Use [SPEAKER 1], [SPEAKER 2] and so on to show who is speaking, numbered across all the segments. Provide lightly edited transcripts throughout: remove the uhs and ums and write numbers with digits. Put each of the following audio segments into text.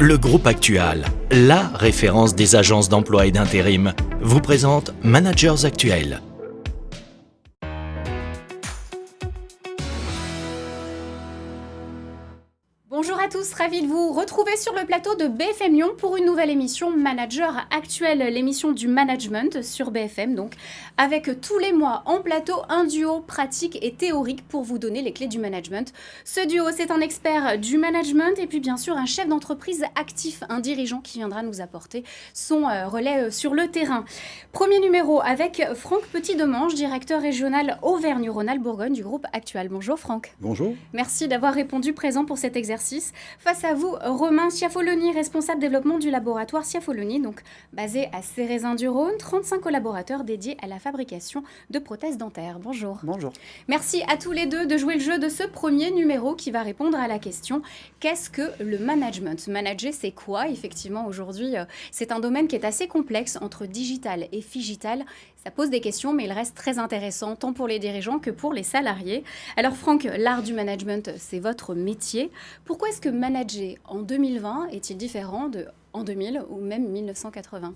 [SPEAKER 1] Le groupe Actual, la référence des agences d'emploi et d'intérim, vous présente Managers Actuels.
[SPEAKER 2] Bonjour à tous, ravi de vous retrouver sur le plateau de BFM Lyon pour une nouvelle émission Manager Actuel, l'émission du management sur BFM, donc avec tous les mois en plateau un duo pratique et théorique pour vous donner les clés du management. Ce duo, c'est un expert du management et puis bien sûr un chef d'entreprise actif, un dirigeant qui viendra nous apporter son relais sur le terrain. Premier numéro avec Franck Petit-Demange, directeur régional Auvergne-Rhône-Alpes-Bourgogne du groupe Actual. Bonjour Franck.
[SPEAKER 3] Bonjour.
[SPEAKER 2] Merci d'avoir répondu présent pour cet exercice. Face à vous, Romain Schiafoloni, responsable développement du laboratoire Schiafoloni, donc basé à Cérézin-du-Rhône, 35 collaborateurs dédiés à la fabrication de prothèses dentaires. Bonjour.
[SPEAKER 3] Bonjour.
[SPEAKER 2] Merci à tous les deux de jouer le jeu de ce premier numéro qui va répondre à la question « Qu'est-ce que le management ?» Manager, c'est quoi? Effectivement, aujourd'hui, c'est un domaine qui est assez complexe entre digital et figital. Ça pose des questions, mais il reste très intéressant, tant pour les dirigeants que pour les salariés. Alors Franck, l'art du management, c'est votre métier. Pourquoi est-ce que manager en 2020 est-il différent de en 2000 ou même 1980 ?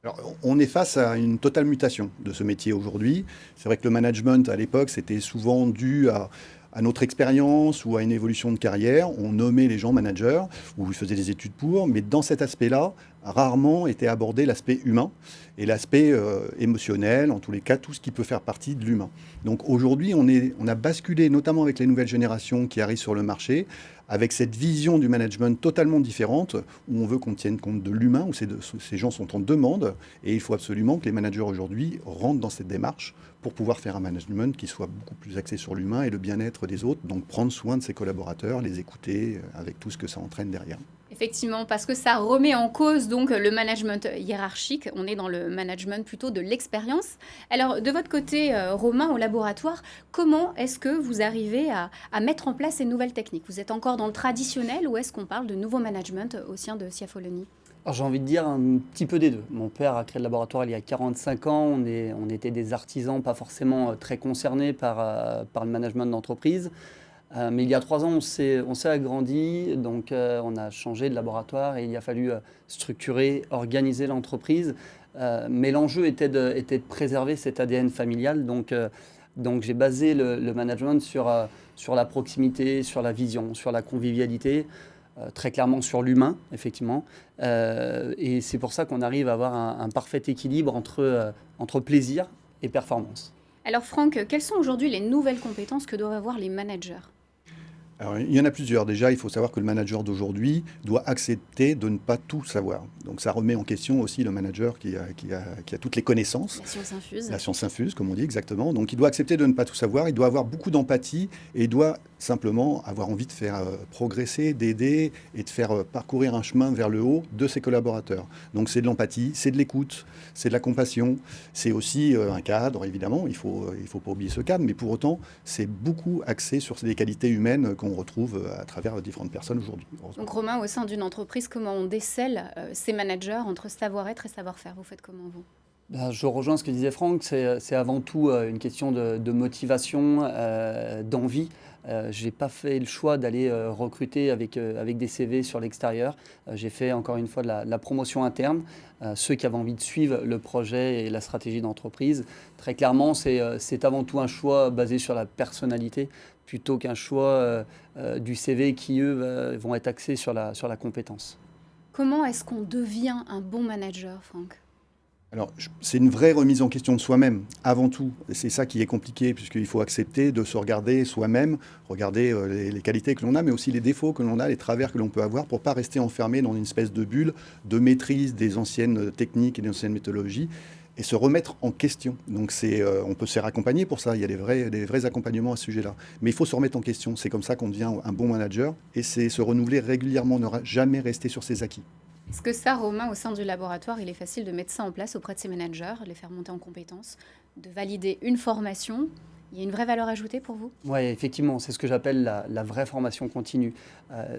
[SPEAKER 3] Alors, on est face à une totale mutation de ce métier aujourd'hui. C'est vrai que le management, à l'époque, c'était souvent dû à notre expérience ou à une évolution de carrière. On nommait les gens managers ou ils faisaient des études pour, mais dans cet aspect-là, rarement était abordé l'aspect humain et l'aspect émotionnel, en tous les cas, tout ce qui peut faire partie de l'humain. Donc aujourd'hui, on a basculé, notamment avec les nouvelles générations qui arrivent sur le marché, avec cette vision du management totalement différente, où on veut qu'on tienne compte de l'humain, où ces gens sont en demande, et il faut absolument que les managers aujourd'hui rentrent dans cette démarche pour pouvoir faire un management qui soit beaucoup plus axé sur l'humain et le bien-être des autres, donc prendre soin de ses collaborateurs, les écouter, avec tout ce que ça entraîne derrière.
[SPEAKER 2] Effectivement, parce que ça remet en cause donc le management hiérarchique. On est dans le management plutôt de l'expérience. Alors, de votre côté, Romain, au laboratoire, comment est-ce que vous arrivez à mettre en place ces nouvelles techniques? Vous êtes encore dans le traditionnel ou est-ce qu'on parle de nouveau management au sein de Schiafoloni?
[SPEAKER 4] Alors, j'ai envie de dire un petit peu des deux. Mon père a créé le laboratoire il y a 45 ans. On était des artisans pas forcément très concernés par le management d'entreprise. Mais il y a 3 ans, on s'est agrandi, donc on a changé de laboratoire et il a fallu structurer, organiser l'entreprise. Mais l'enjeu était de préserver cet ADN familial. Donc j'ai basé le management sur la proximité, sur la vision, sur la convivialité, très clairement sur l'humain, effectivement. Et c'est pour ça qu'on arrive à avoir un parfait équilibre entre plaisir et performance.
[SPEAKER 2] Alors Franck, quelles sont aujourd'hui les nouvelles compétences que doivent avoir les managers ?
[SPEAKER 3] Alors, il y en a plusieurs. Déjà, il faut savoir que le manager d'aujourd'hui doit accepter de ne pas tout savoir. Donc ça remet en question aussi le manager qui a toutes les connaissances.
[SPEAKER 2] La science infuse.
[SPEAKER 3] La science infuse, comme on dit exactement. Donc il doit accepter de ne pas tout savoir, il doit avoir beaucoup d'empathie et il doit simplement avoir envie de faire progresser, d'aider et de faire parcourir un chemin vers le haut de ses collaborateurs. Donc c'est de l'empathie, c'est de l'écoute, c'est de la compassion, c'est aussi un cadre, évidemment, il faut pas oublier ce cadre, mais pour autant, c'est beaucoup axé sur des qualités humaines qu'on retrouve à travers différentes personnes aujourd'hui.
[SPEAKER 2] Donc Romain, au sein d'une entreprise, comment on décèle ces managers entre savoir-être et savoir-faire? Vous faites comment, vous?
[SPEAKER 4] Je rejoins ce que disait Franck, c'est avant tout une question de motivation, d'envie. Je n'ai pas fait le choix d'aller recruter avec des CV sur l'extérieur. J'ai fait encore une fois de la promotion interne. Ceux qui avaient envie de suivre le projet et la stratégie d'entreprise. Très clairement, c'est avant tout un choix basé sur la personnalité plutôt qu'un choix du CV qui, eux, vont être axés sur la compétence.
[SPEAKER 2] Comment est-ce qu'on devient un bon manager, Franck ?
[SPEAKER 3] Alors, c'est une vraie remise en question de soi-même, avant tout. Et c'est ça qui est compliqué, puisqu'il faut accepter de se regarder soi-même, regarder les qualités que l'on a, mais aussi les défauts que l'on a, les travers que l'on peut avoir, pour ne pas rester enfermé dans une espèce de bulle de maîtrise des anciennes techniques et des anciennes méthodologies, et se remettre en question. Donc, on peut se faire accompagner pour ça, il y a des vrais accompagnements à ce sujet-là. Mais il faut se remettre en question, c'est comme ça qu'on devient un bon manager, et c'est se renouveler régulièrement, ne jamais rester sur ses acquis.
[SPEAKER 2] Est-ce que ça, Romain, au sein du laboratoire, il est facile de mettre ça en place auprès de ses managers, les faire monter en compétences, de valider une formation? Il y a une vraie valeur ajoutée pour vous?
[SPEAKER 4] Oui, effectivement, c'est ce que j'appelle la vraie formation continue.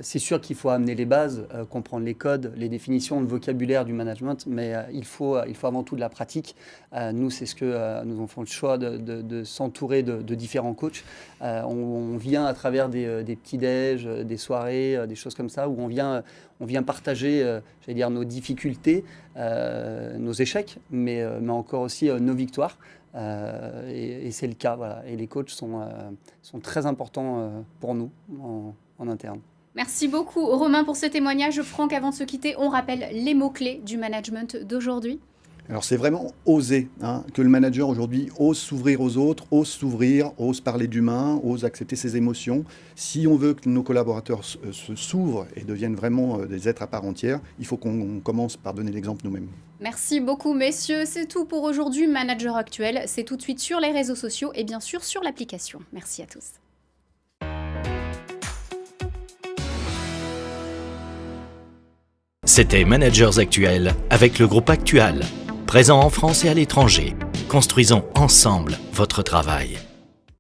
[SPEAKER 4] C'est sûr qu'il faut amener les bases, comprendre les codes, les définitions, le vocabulaire du management, mais il faut avant tout de la pratique. Nous, c'est ce que nous avons fait le choix de s'entourer de différents coachs. On vient à travers des petits-déj, des soirées, des choses comme ça, où on vient partager, j'allais dire, nos difficultés, nos échecs, mais encore aussi nos victoires. Et c'est le cas, voilà. Et les coachs sont très importants pour nous en interne.
[SPEAKER 2] Merci beaucoup Romain pour ce témoignage. Franck, avant de se quitter, on rappelle les mots-clés du management d'aujourd'hui.
[SPEAKER 3] Alors c'est vraiment oser, que le manager aujourd'hui ose s'ouvrir aux autres, ose s'ouvrir, ose parler d'humain, ose accepter ses émotions. Si on veut que nos collaborateurs s'ouvrent et deviennent vraiment des êtres à part entière, il faut qu'on commence par donner l'exemple nous-mêmes.
[SPEAKER 2] Merci beaucoup messieurs, c'est tout pour aujourd'hui. Manager Actuel, c'est tout de suite sur les réseaux sociaux et bien sûr sur l'application. Merci à tous.
[SPEAKER 1] C'était Managers Actuels avec le groupe Actual, présent en France et à l'étranger. Construisons ensemble votre travail.